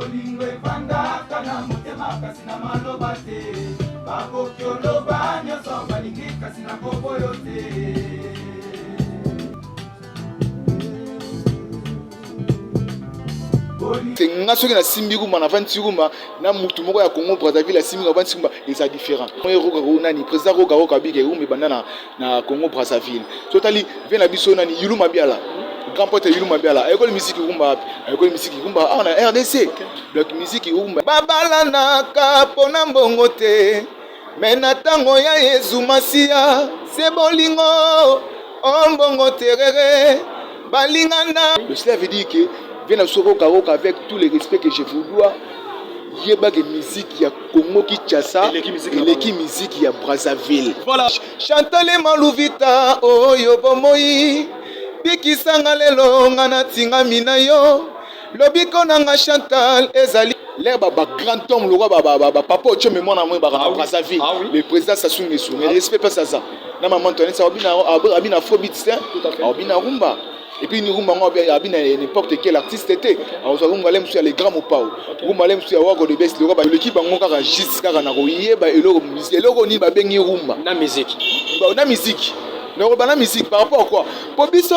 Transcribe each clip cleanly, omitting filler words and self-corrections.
bolingo efandaka na motema kasi na maloba te bakoki oloba nyonso balingi kasi na boboyo te. Nga soki na simbi kuma na vanti kuma na mutu moko ya Congo Brazzaville simbi na vanti kuma eza différent. Nani président Roga Kabila rumba banda na Congo Brazzaville. Totali vient na biso nani Yulu Mabiala. Grand pote Yulu Mabiala. École musique rumba, école musique rumba on a RDC. Donc musique rumba. Babala na kapona mbongo te. Mena tango ya Yesu Masia, se bolingo ombongo terere balingana. Le cela veut dire que viens à Soroka avec tous les respects que je vous dois. Il y a des musiques, il y a Congo Kinshasa et l'équipe musique, il y a Brazzaville. Voilà. Chantal Malouvita, oh yo bomoi. Biki sangalelo ngana tinga minayo. Lobiko nanga Chantal ezali. L'air baba grand homme, le roi baba papa ocho mais moi na moi baba Brazzaville. Le président Sassou Nguesso. Mais respect pas ça. Na maman Antoine ça abina phobie c'est. Abina rumba. Et puis nous rumba n'importe quel artiste était. Alors ça rumba l'aime sur les grands opao. Rumba l'aime sur Wago de best le roi l'équipe bango kaka jusqu'à na royer ba eloko musique. Eloko ni ba bengi rumba. Na musique. Na musique. Na musique par rapport à quoi? Pour biso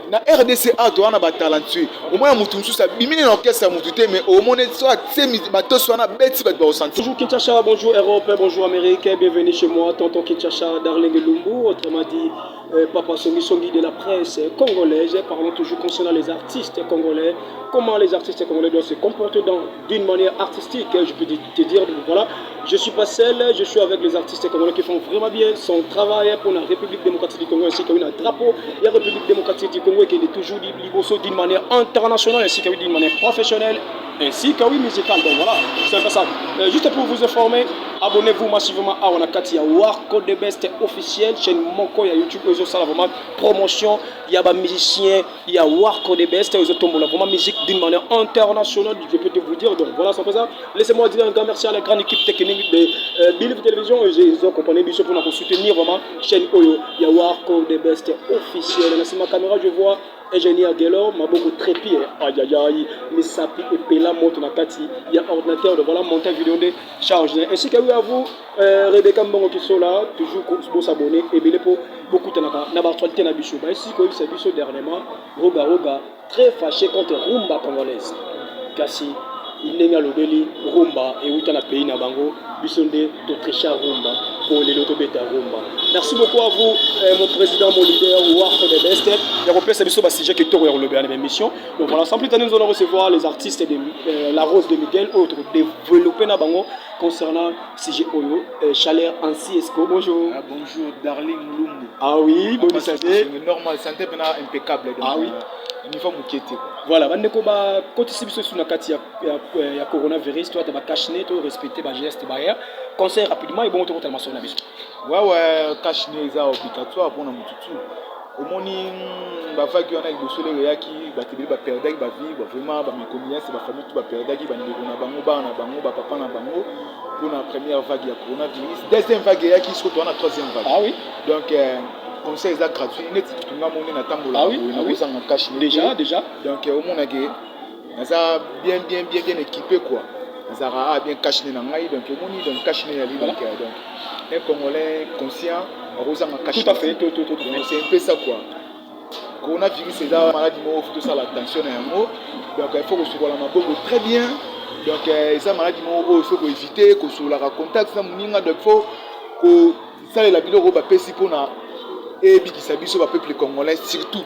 na RDC to wana ba talentueux au moins mutu mususu bimini na orchestre mutu te mais au moins soit semi bato soit na beti ba ressentir. Bonjour Kinshasa, bonjour Europe, bonjour Amérique, bienvenue chez moi tonton Kinshasa Darling Lumbu, autrement dit Papa Songi de la presse congolaise. Parlons toujours concernant les artistes congolais, comment les artistes congolais doivent se comporter d'une manière artistique. Je peux te dire, voilà, je suis pas seul, je suis avec les artistes congolais qui font vraiment bien son travail pour la République démocratique du Congo ainsi qu'il y a un drapeau, la République démocratique du Congo qui est toujours d'une manière internationale ainsi qu'il y a d'une manière professionnelle ainsi qu'à musicale. Donc voilà, c'est un peu ça. Juste pour vous informer, abonnez-vous massivement à Onakati, il y a Warco de Best officiel, chaîne Monko, il y a YouTube, ils ont ça vraiment promotion, il y a des musiciens, il y a Warco de Best, ils ont vraiment musique d'une manière internationale, je peux te vous dire. Donc voilà, c'est un peu ça. Laissez-moi dire un grand merci à la grande équipe technique de Believe Télévision, ils ont accompagné Bishop pour soutenir vraiment chaîne Oyo, il y a Warco de Best officiel. Là, c'est ma caméra, je vois. Ingénieur Gelor, m'a beaucoup trépied. Aïe aïe aïe, mes sapis et Pela montent na kati. Il y a ordinateur de voilà monter vidéo de charge. Ainsi que oui à vous, Rebecca Mbongo qui sont là, toujours pour s'abonner et bien pour beaucoup de n'a pas actualité na bichou. Ainsi que oui c'est bichou dernièrement, Roga très fâché contre Rumba congolaise. Kasi il n'est pas le délit Rumba et où tu as pays na bango, Bissonde Totrecha Rumba pour les lotobeta Rumba. Merci beaucoup à vous, mon président, mon leader, Warco de Best. Il y a repris ce sujet qui est au le bien émission. Donc voilà, sans plus tarder, nous allons recevoir les artistes de La Rose de Miguel, autres développés na bango concernant CG Oyo, Chaleur Ansi Esco. Bonjour. Ah, bonjour, Darling Lumbu. Ah oui, bonne santé. Normal, santé impeccable. Donc, ah oui. Il faut m'inquiéter. Voilà, bandeko ba côté sibiso sur na kati ya coronavirus, toi tu vas cacher, tu respecter ba geste barrière. Conseil rapidement et bon tu vas massona biso. Ouais, cacher les obligatoire pour na mututu. Au moni ba vague on a le soleil yaki ba tibeli ba perdaki ba vie ba vraiment ba mekomiya c'est ba famille tout ba perdaki ba ndeko na bango ba papa na bango pour la première vague ya coronavirus. Deuxième vague yaki surtout na troisième vague. Ah oui. Donc conseil est gratuit net tout le monde na tambola. Ah oui, déjà. Donc au monde a bien équipé quoi. Nazara bien caché na ngai donc au monde donc caché na li donc un Congolais conscient tout à fait tout. C'est un peu ça quoi. Coronavirus c'est une maladie où il faut ça l'attention à un mot. Donc il faut que sur la maboko très bien. Donc ça maladie où il faut éviter que sur la contact ça moninga donc faut que ça la biloko ba pesi pona et puis qui s'habille sur le peuple congolais surtout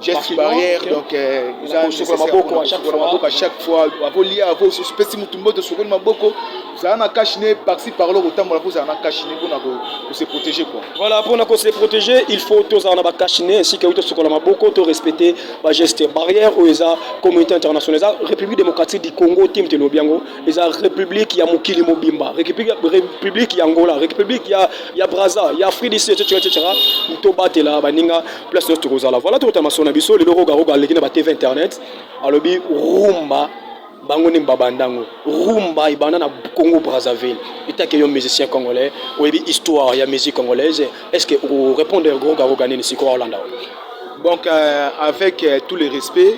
geste barrière donc ils ont sur maboko à chaque fois avant lié avant ce petit mutumbo de sur maboko ça na caché par-ci par là autant pour ça na caché pour se protéger quoi. Voilà pour se protéger il faut tous en avoir caché ainsi que sur maboko to respecter ba geste barrière ou eza communauté internationale République démocratique du Congo Tim Telobiango eza République ya Mokili Mobimba République ya Angola République ya Brazza ya Afrique du Sud etc. to batela baninga place de Kozala voilà tout amassona biso le roga lekina ba TV internet alobi rumba bango ni babandango rumba ibana na Congo Brazzaville itake yo musicien congolais oyebi histoire ya musique congolaise est-ce que vous répondez roga gagner ni siko Hollande. Donc avec tout le respect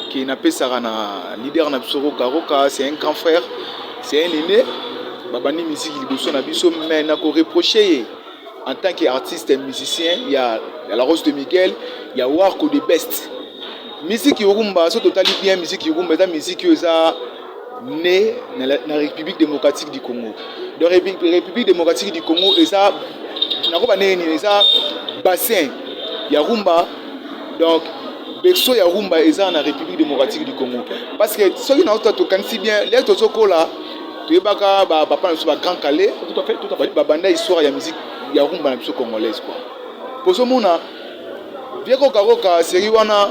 qui n'a pas ça na leader na biso Roka, c'est un grand frère, c'est un aîné. Babani musique liboso na biso mais na ko reprocher en tant qu'artiste et musicien, il y a la Rose de Miguel, il y a Warko de Best. Musique Yorumba, c'est totalement bien musique Yorumba, c'est musique qui est née dans la République démocratique du Congo. Dans la République démocratique du Congo, et ça, ça bassin Yarumba, donc Bexo Yarumba est dans la République démocratique du Congo. Parce que ceux qui n'ont pas si bien, les autres là, tu es pas grand calais, tout à fait. Babanda histoire ya musique Yarumba na biso congolaise quoi. Pour ce moment, vieux Roka série wana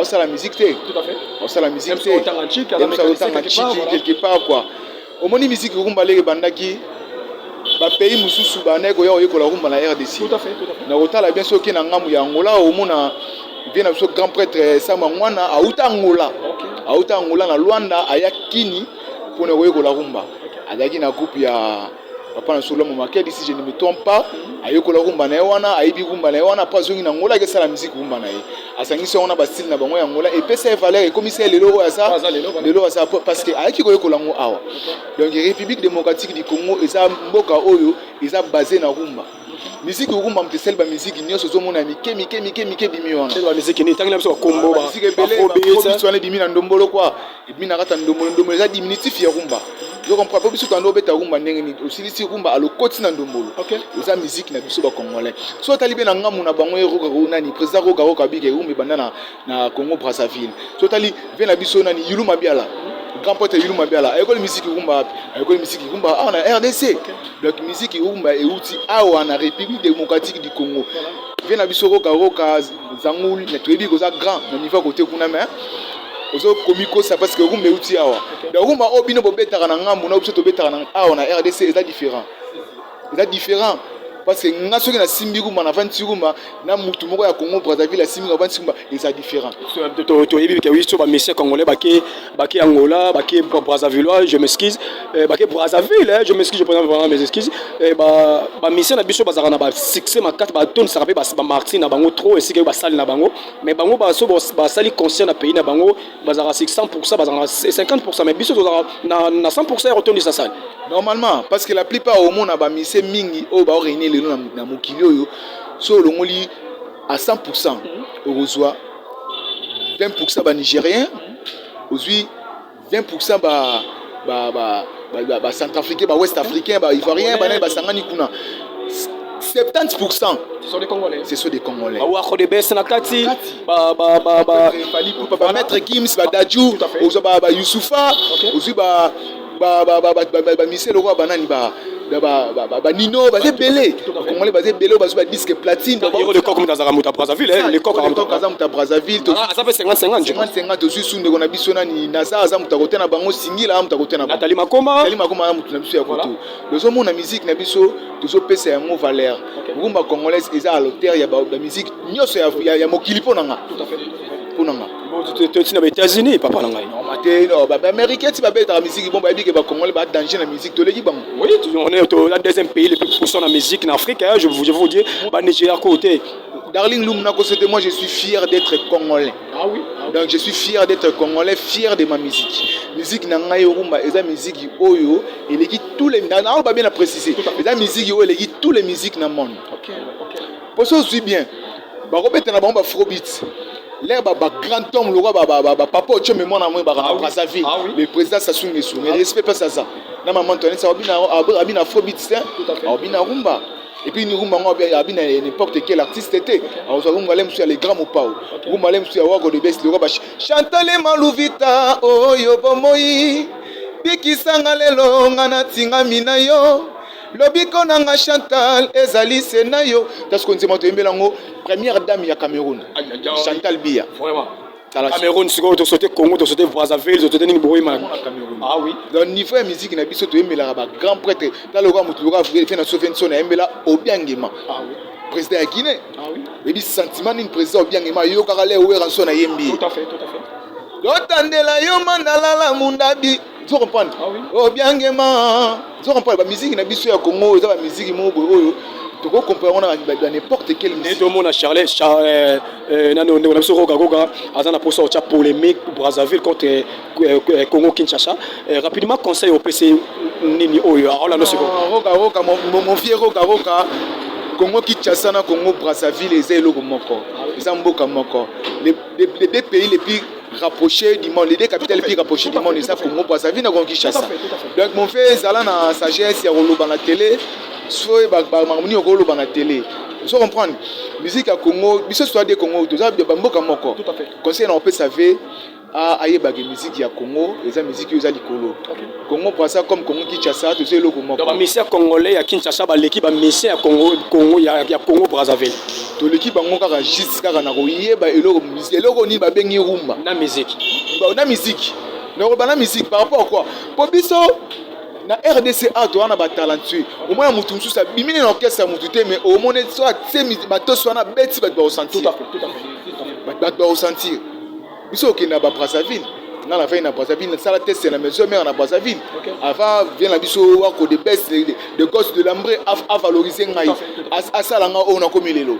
ça la musique té. Tout à fait. Ça la musique té. Quelque part quoi. Au moins musique Yarumba les bandaki ba pays mususu ba nego yo ko la rumba na RDC. Tout à fait. Na otala bien sûr que na ngamu ya Angola au moins vient na grand prêtre Sama Mwana auta Angola. Auta Angola na Luanda ayakini pour ne ko la rumba. Adaki na groupe ya papa na solo Mamakedi si je ne me trompe pas ayoko la rumba na wana aibi rumba na wana pas zongi na Angola ke sala musique rumba na ye asangisi on a ba style na bango ya Angola et pesa valeur et commissaire lelo ya ça lelo ça parce que ayaki ko la ngo awa donc République démocratique du Congo eza mboka oyo eza basé na rumba musique rumba mtesel ba musique nyoso zo mona mike bimi wana la musique ni tangi na biso kombo ba musique belé ba so bimi na ndombolo kwa bimi na kata ndombolo eza diminutif ya rumba. Je comprends pas biso tando beta rumba ndenge ni osilisi rumba alokoti na ndombolo. Eza musique na biso ba congolais. So talibe na ngamu na bango Roka nani président Roka bige rumba banda na Congo Brazzaville. So tali ve na biso nani Yulu Mabiala. Grand pote Yulu Mabiala. Ayeko musique rumba, ayeko musique rumba na RDC. Donc musique rumba et outil awa na République démocratique du Congo. Ve na biso Roka Zangoul na toyebi koza grand na niveau côté kuna mais ozo komiko ça parce que rumba outil awa. Donc rumba obino bobetaka na ngamu na obiso tobetaka na awa na RDC est différent. C'est différent parce que nga soki na simbi rumba na vanti rumba na mutu moko ya Congo Brazzaville la simbi na vanti rumba c'est différent. To yebi ke oui so ba monsieur congolais baki Angola baki Brazzaville je m'excuse baki Brazzaville je m'excuse je prends vraiment mes excuses ba monsieur na biso bazaka na ba succès makati ba tone ça rappelle ba Martin na bango trop et c'est que ba sali na bango mais bango ba so ba sali conscient na pays na bango bazaka 100% bazaka 50% mais biso na 100% retourner sa salle normalement parce que la plupart au monde ba monsieur mingi o ba réunir le nom na mokili oyo so longoli à 100% au reçoit 20% ba nigérien aujourd'hui 20% ba centrafricain ba ouest africain ba ivoirien ba sangani kuna 70% ce sont des Congolais. Ba de bes na kati ba maître Gims ba Dadju ba Youssoufa aussi ba Michel Leroy banani ba Nino ba belé Congolais ba belé ba disque platine le coq comme dans Aramuta Brazzaville le coq Aramuta Brazzaville ça fait 50 aussi sunde kona bisona ni naza za mutakote na bango singila mutakote na Nathalie Makoma mutu na biso ya koto lezo mona musique na biso tozo pesa ya mo valeur rumba congolaise eza à l'auteur ya ba musique nyoso ya mokili ponanga tout à fait ponanga tu na États-Unis papa nanga non ba américain ti ba beta la musique bon ba bi ke ba congolais ba danger la musique to leki bango oui on est le deuxième pays le plus puissant en musique en Afrique je vous dire ba Nigeria côté Darling Lumna Kosete, moi je suis fier d'être congolais. Ah oui. Donc je suis fier d'être congolais, fier de ma musique. Musique nanga yorumba, eza musique oyo, elle dit tous les, on va bien la préciser. Eza musique oyo, elle dit tous les musiques dans le monde. OK. Pour ça je suis bien. Ba robeta na ba afrobeat. Là ba grand homme le roi ba papa ocho mais moi na moi ba Brazzaville. Le président Sassou Nguesso. Mais respect pas ça. Na maman Antoine ça abina afrobeat c'est. Abina rumba. Et puis nous rumba abina n'importe quel artiste était. Alors ça rumba lem sur les grands mopao. Rumba lem sur Warko de Best le roi ba Chantal Maluvita oyo bomoi. Biki sanga lelo ngana tinga minayo. Lobiko nanga Chantal ezali senayo parce qu'on s'est embelango première dame ya Cameroun Chantal Biya vraiment Cameroun siko to sauter Congo to sauter Brazzaville to sauter ni boyima ah oui dans niveau de musique na biso to embela ba grand prêtre dans le roi mutuloka fait na souvention na embela Obiangema ah oui président ya Guinée ah oui et bi sentiment ni président Obiangema yo kala le ranso na yembi tout à fait Dotandela yo mandala la mundabi tu comprends ah oui Obiangema tu comprends la musique na biso ya Congo eza la musique mo boyo tu peux comprendre dans n'importe quelle musique. Tout le monde a Charles, on a Roga Roga, Azana pour sortir polémique Brazzaville contre Congo Kinshasa. Rapidement, conseil au PC Nini Oyo. Roga Roga, mon vieux Roga Roga, Congo Kinshasa, Congo Brazzaville, et c'est le Moko. Ils ont beaucoup Moko. Les deux pays les plus rapprochés du monde, les deux capitales les plus rapprochées du monde, c'est Congo Brazzaville, Congo Kinshasa. Donc mon frère, Zala na sagesse, il y a Rolo dans la télé. Soit marmoni au rôle dans la télé. Vous comprenez? Musique à Congo, bisous soit des Congo, tout ça, bamboka moko. Tout à fait. Conseil on peut savoir à ayeba musique à Congo, et ça musique aux alikolo. Congo pour ça comme Congo Kinshasa, tout c'est le Congo. Donc ministère congolais à Kinshasa, l'équipe a ministère à Congo, il y a Congo Brazzaville. To l'équipe bango kaka juste kaka na koyé ba eloko musique, eloko ni ba bengi rumba. Na musique. Ba na musique. Na musique par rapport à quoi? Pour biso na RDCA to wana ba talentueux au moins mutu musu sa bimine na orchestre mutu te mais au moins soit c'est bato soit na beti ba ressentir tout à fait ba ressentir biso ki na ba Brazzaville na la fin na Brazzaville ça la test c'est la maison mère na Brazzaville avant vient la biso wa ko de best de gosses de l'Ambré à valoriser ngai à ça la nga on a comme lelo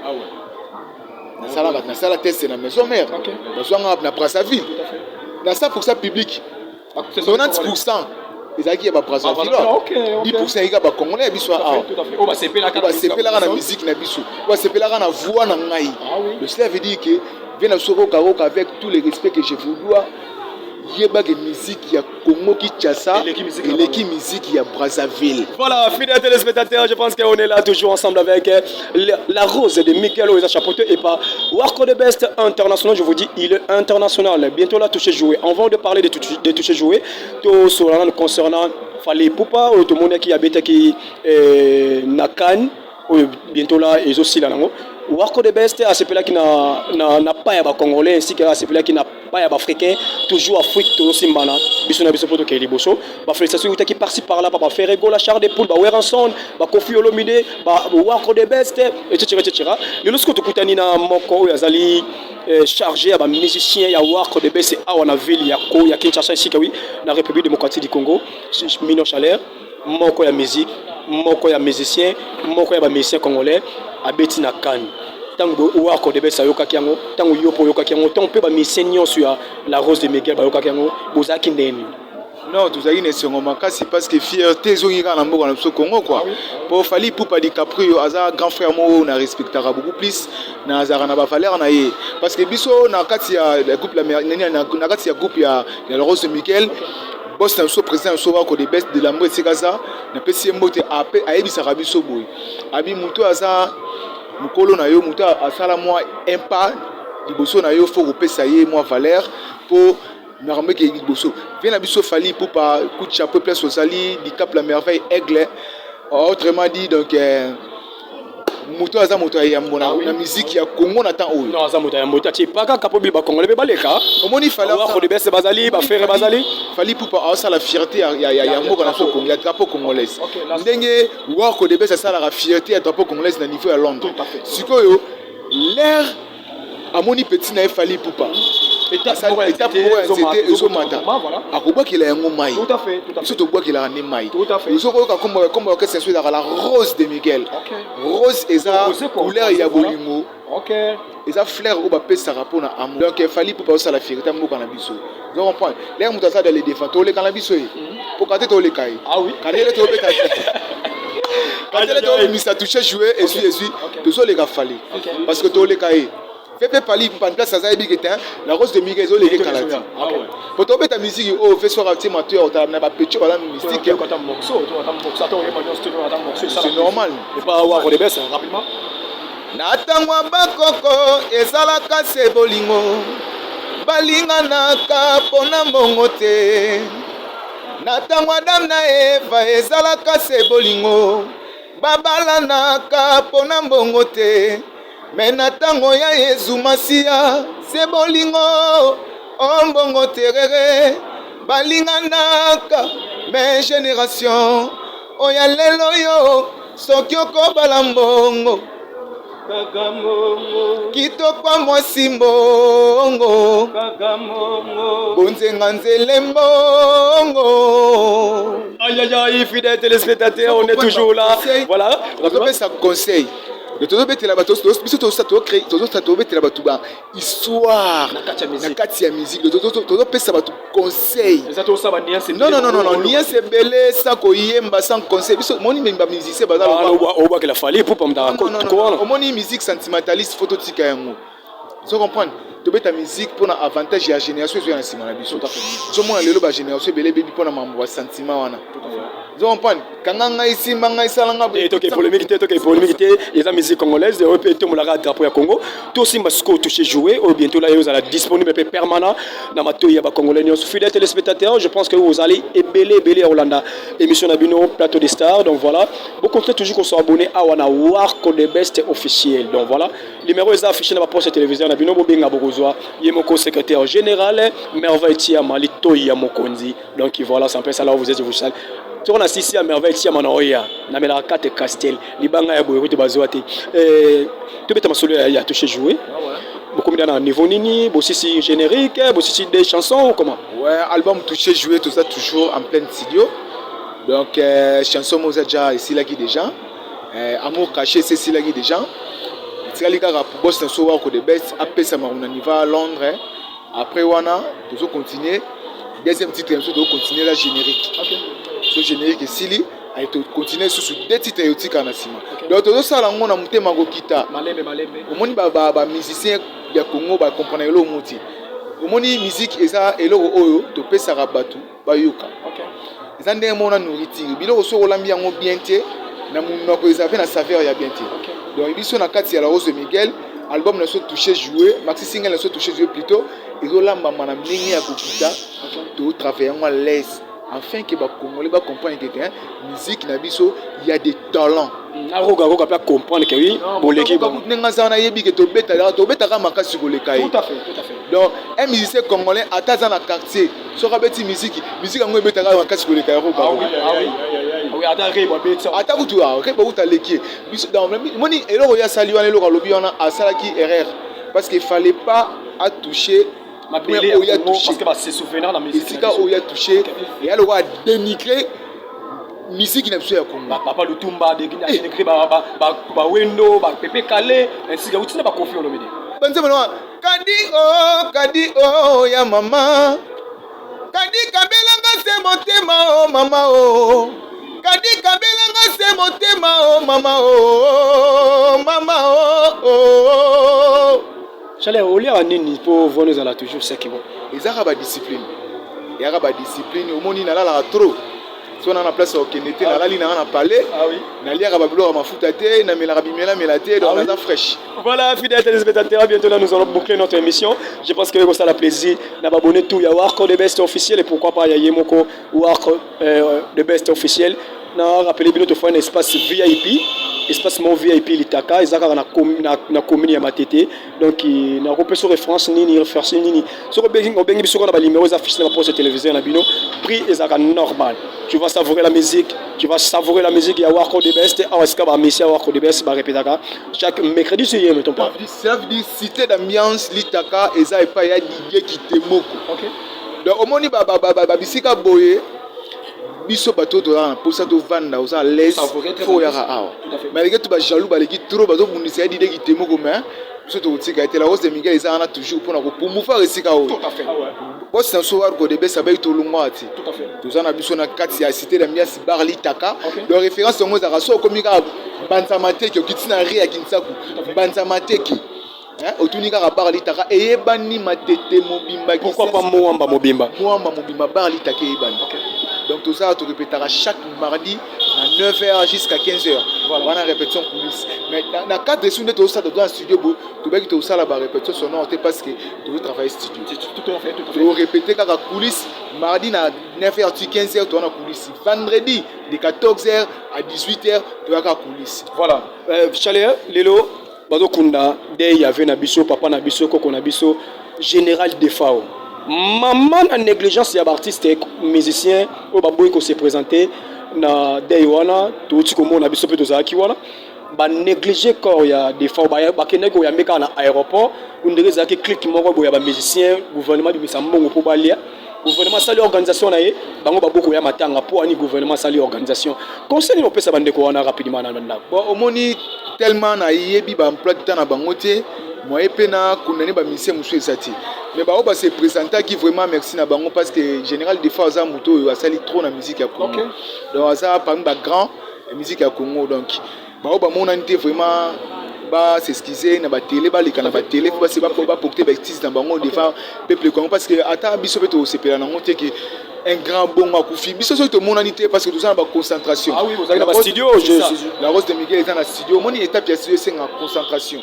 na ça la test c'est la maison mère na na Brazzaville na ça pour ça public 90% ezaki ya ba Brazzaville 10% eka ba Congolais biso on va sepelaka na musique na biso on va sepelaka na voix na ngai le cela veut dire que vient na soko karoka avec tous les respects que je vous dois yeba que musique ya Congo Kinshasa et l'équipe musique ya Brazzaville. Voilà, fidèles téléspectateurs, je pense qu'on est là toujours ensemble avec la rose de Michael Oeza Chapote et pas Warco de Best International. Je vous dis, il est international. Bientôt là, toucher jouer. On va de parler de toucher jouer. Tout sur concernant Fali Poupa, tout le monde qui habite qui Nakan. Bientôt là, ils aussi là. Warco de Best, à ce pays-là qui n'a pas de Congolais, ainsi qu'à ce pays-là qui n'a pas d'Africains, toujours Afrique, toujours Simbana, Bissona Bissopoto qui est Liboso. Félicitations qui participe par là, par Ferrego, la Char des Poules, Weranson, Kofi Olomide, Warco de Best, etc. Le lorsque tu écoutes Nina Moko, Yazali chargé à musicien, il y a Warco de Best, à Wanaville, il y a Kinshasa, ici, oui, dans la République démocratique du Congo, Mino Chalère, Moko ya musique, Moko ya musicien, Moko ya musicien congolais, abeti na Cannes. Tango Warco de Best ayoka kiango, tango yopo yoka kiango, tango pe ba musicien sur la rose de Miguel ba yoka kiango, bozaki ndeni. Non, tout ça est sur makasi parce que fierté zongira na mboka na biso Congo quoi. Pour Fali Poupa DiCaprio aza grand frère mo na respectera beaucoup plus na azara na ba valeur na ye parce que biso na kati ya couple na kati ya groupe ya la rose de Miguel. Boss na so président so Warco de Best de l'Ambré Sekaza na pesi mbote ape ayebisa rabiso boy abi muto aza mukolo na yo muto asala moi impa liboso na yo faut repesa ye moi valeur pour normalement que liboso vient na biso Fali Poupa coup de chapeau place au sali du Cap la merveille aigle autrement dit donc muto aza moto ya mbona na musique ya Congo na temps oyo non aza moto ya moto ti paka kapobi ba Congolais be baleka omoni Fali Warco de Best bazali ba frère bazali Fali Poupa a la fierté ya mboka na Congo ya drapeau congolaise ndenge Warco de Best ça la fierté ya drapeau congolaise na niveau ya Londres sikoyo l'air amoni petit na Fali Poupa étape pour c'était ezomata akobwakela yango mai tout à fait surtout bwakela ne mai tout à fait uzokoyoka comme que c'est la rose de Miguel rose eza couleur ya bolingo eza fleur o ba pesa rapport na amour donc Fali Poupa ça la fierté mboka na biso vous comprenez l'air mutasa dans les défense to le kana biso pour quand to le kai ah oui kanele to beta kanele to misa toucher jouer et suis to le ka Fali parce que to le kai Fais Fali Poupa place ça ebiketa la rose de Miguel les kalati pour tomber ta musique oh fais soir petit mateur tu na ba petit wala mystique c'est normal et pas Warco de Best rapidement na tangwa bakoko ezalaka se bolingo balinganaka pona mbongo te na tangwa Adam na Eva ezalaka se bolingo babalanaka pona mbongo te me na tango ya Yesu Masiya se bolingo ombongo terere balinganaka me génération oya lelo yo soki okobala mbongo kitoko mwasi mbongo bonzenga nzele mbongo Aïe aïe aïe, fidèles téléspectateurs, on est toujours là. Voilà. On ça conseil. Le todo bete la bato, biso to sa to créer, todo sa to bete la bato ba histoire. Na kati ya musique, le todo pesa bato conseil. Exactement ça va nier c'est. Non, nier c'est belé ça ko yemba sans conseil. Biso moni memba musicien baza on voit que la fallait pour pas me dar quoi. Moni musique sentimentaliste phototique yango. Tu comprends? To beta musique pour na avantage ya génération zo na sima na biso. Zo mona lelo ba génération belé baby pour na mambo sentiment wana. Tu comprends? Kanganga ici manga isalanga. Et donc polémique, les la musique congolaise, on peut tout le drapeau ya Congo. Tout si masco touché jouer ou bientôt là vous allez disponible permanent dans ma toya ba congolais. Fidèles téléspectateurs, je pense que vous allez belé Hollanda émission Nabino plateau des stars. Donc voilà, vous comptez toujours qu'on soit abonné à Wana Warco de Best officiel. Donc voilà, numéro est affiché dans ma poste télévision Nabino Bobenga Bogozwa, Yemoko secrétaire général, Merveille Tiama Litoya Mokonzi. Donc voilà, c'est un peu ça là où vous êtes vous savez. Tu as assisté à merveille ici à Manoya, na mela carte Castel, libanga ya boyo te bazoate. Tu beta masolo ya touché jouer. Beaucoup de niveau nini, aussi générique, aussi des chansons ou comment? Ouais, album touché jouer tout ça toujours en plein studio. Donc chanson Mozaja ici là qui déjà. Amour caché c'est ici là qui déjà. C'est là que pour boss so wa ko de best après ça on y va à Londres. Après wana, toujours continuer. Deuxième titre, on doit continuer la générique. OK. Ce générique Sili a été continué sous deux titres érotiques en Assima. Donc tout ça là on a monté Magokita. Malembe. Au moni ba musicien ya Congo ba comprendre le moti. Au moni musique eza eloko oyo to pesa rabatu ba yoka. OK. Eza ndenge mona nourriture. Biloko so olambi yango bien te na munoko eza na saveur ya bien te. Donc biso na kati ya la Rose de Miguel album na so touché jouer, maxi single na so touché jouer plutôt. Ezolamba mana mlingi ya kokita to travailler en l'aise. Afin que les Congolais comprennent que la musique nabiso il y a des talents. Aroga pas comprendre que oui, pour l'équipe. Tout à fait. Donc un musicien congolais attaque dans le quartier. Sur la musique en fait betara makasi sur le caillou. Ah oui, attaque tout à fait. Ba leki. Dans moni eloko ya sali wana eloko lobi wana asala ki erreur parce qu'il fallait pas à toucher. Parce que c'est souvenir la musique. C'est où il a touché et alors a dénigré musique qui n'a pas Congo. Papa Lutumba dénigré ba Wendo ba Pepe Kale ainsi que vous n'avez pas confiance le média. Banza mwana kadi oh ya mama. Kadi kabelanga c'est motema oh mama oh. Kadi kabelanga c'est motema oh mama oh. Chaleur, au lieu de pour voir nous allons toujours ce qui va. Ils ont la discipline. Il y a la discipline. Au monde, il y a trop. Si on a la place au Kenete, on a la palais. Ah oui. On a la bablo à foutate, on a la bimela melate, donc on a fraîche. Voilà, fidèles téléspectateurs, bientôt là nous allons boucler notre émission. Je pense que vous avez le plaisir d'abonner tout. Il y a Warco de Best officiel et pourquoi pas il y a Yemoko Warco de Best officiel. On rappelez bien notre fois un espace VIP. Espace mon VIP litaka ezaka na commune ya Matete donc na repère sur référence ni référence ni sur bengi biso na ba numéros affichés na poste télévision na bino prix ezaka normal tu vas savourer la musique ya Warco de Best à eska ba mission Warco de Best ba répétaka chaque mercredi sur hier mettons pas ça veut dire cité d'ambiance litaka eza epa ya Didier Kitemoko. OK donc au moni ba bisika boye biso bato to na pour ça to vanda aux à l'aise faut yara awa mais les gars tu vas jaloux baleki trop bato bundisa Didier Kitemoko mais surtout tika était la Rose de Miguel ils en a toujours pour moufa resika o tout à fait bon c'est un soir ko debe ça ba to lungwati tout à fait tous en a biso na kati ya cité d'ambiance barli taka de référence au mot araso komika banzamateki okitina ria kinsaku banzamateki otunika ka barli taka eyebani matete mobimba pourquoi pas moamba mobimba barli taka eyebani. Donc tout ça, tu répéteras chaque mardi à 9h jusqu'à 15h. Voilà. On a une répétition coulisses. Mais dans le cadre de ce que tu as dans le studio, tu vas faire la répétition sonore parce que tu veux travailler studio. Tout à fait. Tu vas répéter la coulisses. Mardi à 9h, 15h, tu as la coulisses. Vendredi, de 14h à 18h, tu as la coulisses. Voilà. Chaleur, Lelo, Badokunda, Dey, Yave Nabiso, Papa Nabiso, Koko Nabiso, Général Defao. Maman a négligence des artistes et musiciens au baboui qui s'est présenté na Daywana tout ce que mon abisso peut aux akiwana ba négliger quand il y a des fois ba kenego ya meka na aéroport on dirait ça que clique mon boya ba musicien gouvernement du misambongo pour balia gouvernement sali organisation na ye bango baboko ya matanga po ani gouvernement sali organisation conseil no pesa bande ko wana rapidement na ndako bon omoni tellement na yebi ba emploi du temps na bango te moi pe na condamné ba mission musu esati mais ba ba se présenter qui vraiment merci na bango parce que général des fois za moto a sali trop na musique ya Congo donc ça parmi ba grand musique ya Congo donc ba mona nité vraiment ba s'excuser na ba télé ba lika na ba télé faut pas ba porter ba excuse dans bango devant peuple Congo parce que ata biso beto sepela na ngote que un grand bon à Koufi biso so to mona nité parce que tout ça ba concentration ah oui vous avez la studio la Rose de Miguel est dans la studio moni étape ya studio c'est en concentration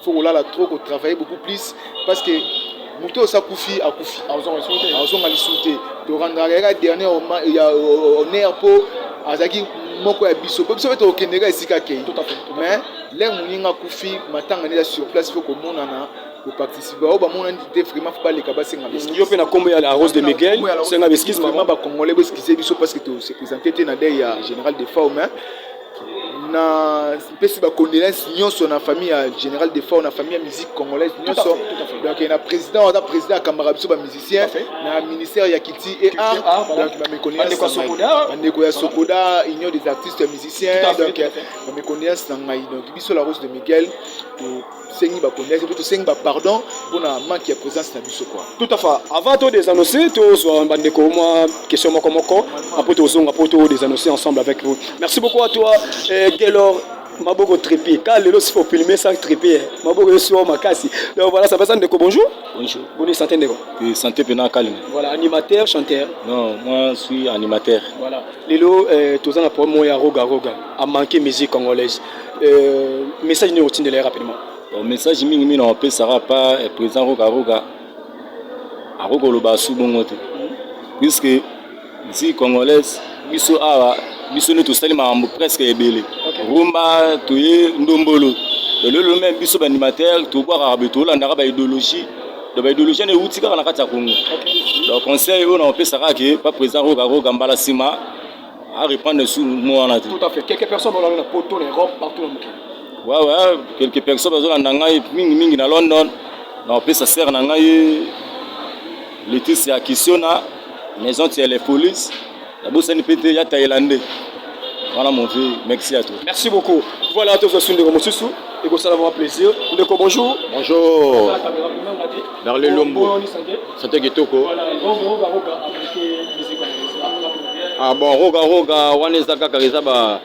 faut qu'on là trop qu'on travaille beaucoup plus parce que Mouto sa Koufi a Koufi a ozon ali souté to rendre la dernière il y a on est po azaki moko ya biso biso beto okendeka esika ke tout à fait mais les moninga Koufi matanga neza sur place faut qu'on monana pour participer au ba mona ndité vraiment faut pas les kabase nga yo pe na kombo ya la Rose de Miguel c'est nga beskise maman ba congolais beskise biso parce que to se présenter na dé ya général des formes na pesi ba condoléances nyonso na famille ya général des formes na famille ya musique congolaise nyonso donc na président na président ya camarade biso ba musicien na ministère ya Kiti et art donc ba méconnaissance bandeko ya Sokoda union des artistes musiciens donc ba méconnaissance na ngai donc biso la Rose de Miguel sengi ba connaître to sengi ba pardon pour na manque ya présence na biso quoi tout à fait avant to des annoncer to zo bandeko moi question moko après to zonga poto des annoncer ensemble avec vous merci beaucoup à toi Gelor Maboko Trépied car le faut filmer ça Trépied Maboko sur Makasi donc voilà ça passe ndeko bonjour bonne santé ndeko santé pena calme voilà animateur chanteur non moi je suis animateur voilà lelo tous en pour moi ya roga a manqué musique congolaise message ne retient de l'air rapidement le message mingi na pe sera pas président roga a roga lo ba su bongote puisque musique congolaise biso awa biso ne to sali mambo presque ebele rumba toye ndombolo lelo même biso animateur to boire abeto landa ba idéologie de ba idéologie ne utika na kati ya Congo donc conseil on a sera que pas président roga mbala sima à reprendre sous moi en tout à fait quelques personnes dans la poto les robes partout dans le monde ouais quelques personnes dans la ngai mingi na London on peut ça sert na ngai Laetitia ya Kisiona maison de les polices la bosse NPT ya thaïlandais voilà mon vieux merci à toi merci beaucoup voilà tous ceux de Mosusu et ça va avoir plaisir ndeko bonjour dans le Lombo santé kitoko ah bon roga waneza kaka rezaba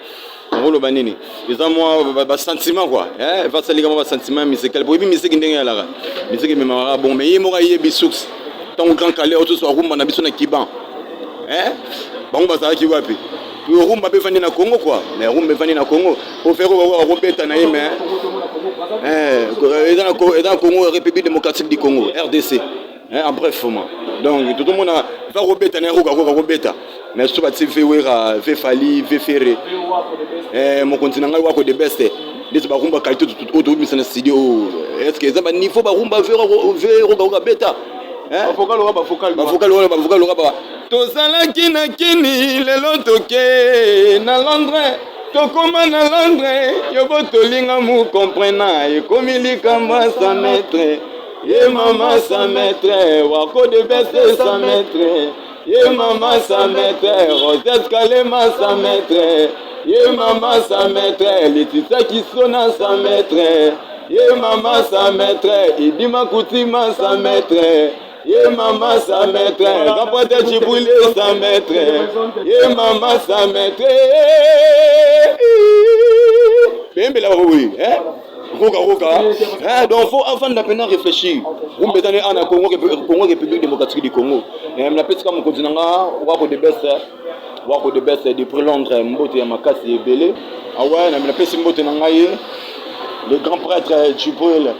rolo banini eza moi ba sentiment quoi va salika ba sentiment musical pour musique ndenge ya la musique memara bon mais yemo ye bisux tant grand calé auto so rumba na biso na kiban bango bazala ki wapi rumba be vandi na Congo quoi mais rumba vandi na Congo au faire robeta na yeme dans Congo République démocratique du Congo RDC en bref moi donc tout le monde va robeta na robeta mais so bati vewera vefali vefere mon continent ngai wako de best les ba rumba qualité tout mise na studio est-ce que ça ba niveau ba rumba vero beta vocal tozalaki na kini lelo toke na Londres tokoma na Londres yo botolinga mu comprena ekomi likamba sa maître ye mama sa maître wako de beste sa maître ye mama sa maître Rosette Kalema sa maître ye mama sa maître Laetitia Kisona sa maître ye mama sa maître Idima Kutima sa maître ye mama sa maître Kapote Chibule sa maître ye mama sa maître bembe la oui roga donc faut avant d'apprendre à réfléchir on betane ana Congo République démocratique du Congo na petika mon continent wako de best depuis Londres mbote ya makasi ebele awa na pesi mbote na ngai le grand prêtre Chibule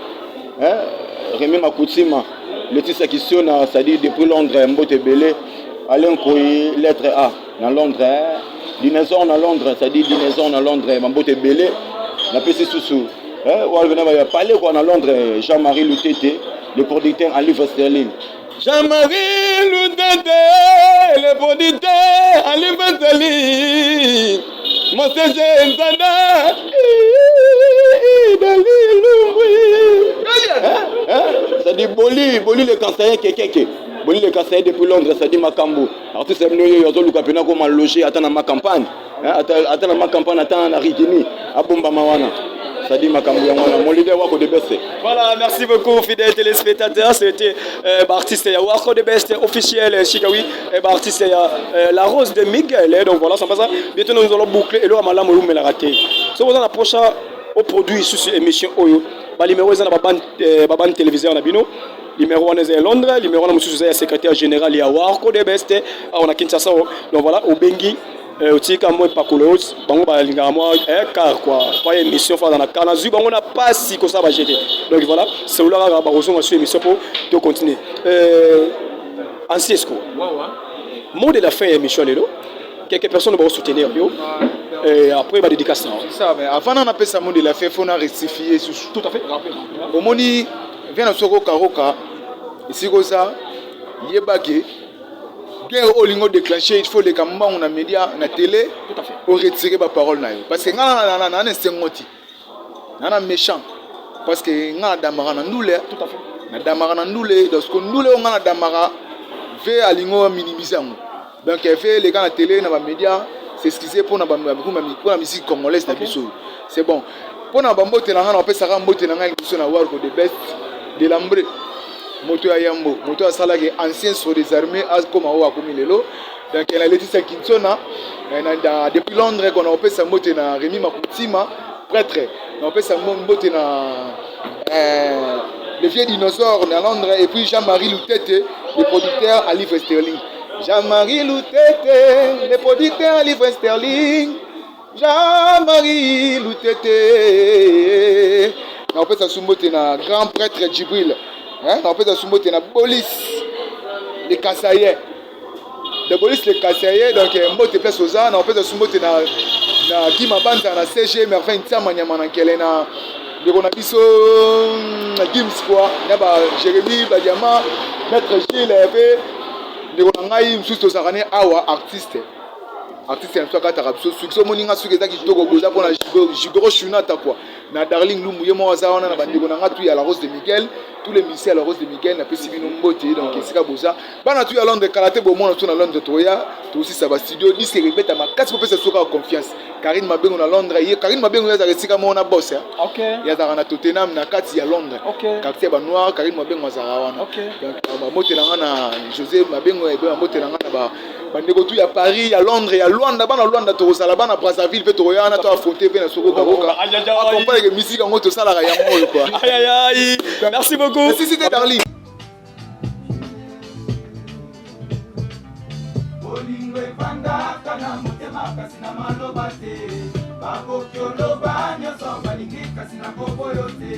Rémi Makutima Laetitia Kisona, c'est-à-dire depuis Londres, Mbote Belé, Alain Koyi, lettre A, dans Londres, Dinaison dans Londres, c'est-à-dire Dinaison dans Londres, Mbote Belé, la PC Soussou. On va parler quoi dans Londres, Jean-Marie Lutete, le producteur en livre sterling. Jean-Marie Lutete, le producteur en livre sterling. Mon CG Nzanda, c'est-à-dire Boli le cancer, bolile kasa depuis Londres ça dit makambo artiste mno yo zo luka pena ko maloger atana ma campagne atana ma campagne atana na Rigini abomba mawana ça dit makambo ya mwana mon leader wako de best. Voilà, merci beaucoup fidèles téléspectateurs, c'était artiste ya wako de best officiel Chikawi et artiste ya la rose de Miguel. Donc voilà, ça passe. Bientôt nous allons boucler et là malamu lumela raté. So on approche au produit sur émission Oyo. Ba numéro ezana baban téléviseur na bino. Numéro 1 est Londres, numéro 1 monsieur est secrétaire général ya wako de best on a Kinshasa. Donc voilà, au Bengi otika moi pakolos bango balinga moi car quoi pas émission fa dans la canazu bango na pas si ko ça va jeter. Donc voilà, c'est là ba rejoindre sur émission pour de continuer. Ancien score. Mot de la fin émission lelo. Quelques personnes vont soutenir yo. Et après ba dédicace. Ça mais avant on appelle ça mot de la fin faut na rectifier tout à fait rappel. Au moni vient na soko karoka ici comme ça yebake guerre au lingo déclenché il faut les camembert on a média na télé tout à fait pour retirer ma parole na yo parce que ngana na sengoti na méchant parce que ngana damara na ndule tout à fait na damara na ndule donc que ndule on ngana damara ve alingo minimiser ngo donc fait les gars na télé na ba média c'est excusé pour la musique congolaise na biso c'est bon pour na ba mbote na ngana on peut saka mbote na ngana biso na war ko de best de l'ambré moto ya yambo moto asala ke ancien sur des armées as comme awa komi lelo donc elle a Laetitia Kinsona depuis Londres qu'on a opé sa moto na Rémi Makutima prêtre on opé sa moto na le vieux dinosaure na Londres et puis Jean-Marie Loutete le producteur à livre sterling Jean-Marie Loutete le producteur à livre sterling Jean-Marie Loutete on opé sa moto na grand prêtre Djibril. On peut se mettre dans la police, les Kassaïens. La police, les Kassaïens, donc on peut se place aux armes, on peut se mettre dans la Guimabanda, dans la CG, mais enfin, il y a un peu de biso Gims quoi, il y a Jérémy, Badiama, Maître Gilles, il y a un artiste. Artiste en soit tarabso succès moninga suka qui toko goza pour la Jibero Shunata quoi na Darling Lumbu yemo azaona na bandeko na ngatu ya la Rose de Miguel tous les musiciens à la Rose de Miguel na pesi bino mbote donc esika boza bana tu ya Londres karaté bomo na tu na Londres toya to aussi ça va studio disque répète ma kasi popesa soka confiance Karine Mabengo na Londres ye Karine Mabengo ya esika mona boss OK ya za na Tottenham na kati ya Londres quartier ba noir Karine Mabengo azara wana donc ba mote na ngana José Mabengo et ba mote na ngana ba bandeko tu ya Paris ya Londres ya Luanda bana Luanda to sala bana Brazzaville pe to yana to affronter pe na soko kaboka accompagner que musique en to sala ya mol quoi aïe aïe merci beaucoup si c'était Darling Bolingo epanda kana mutema kasi na maloba te bakoki oloba nyonso balingi kasi na koboyo te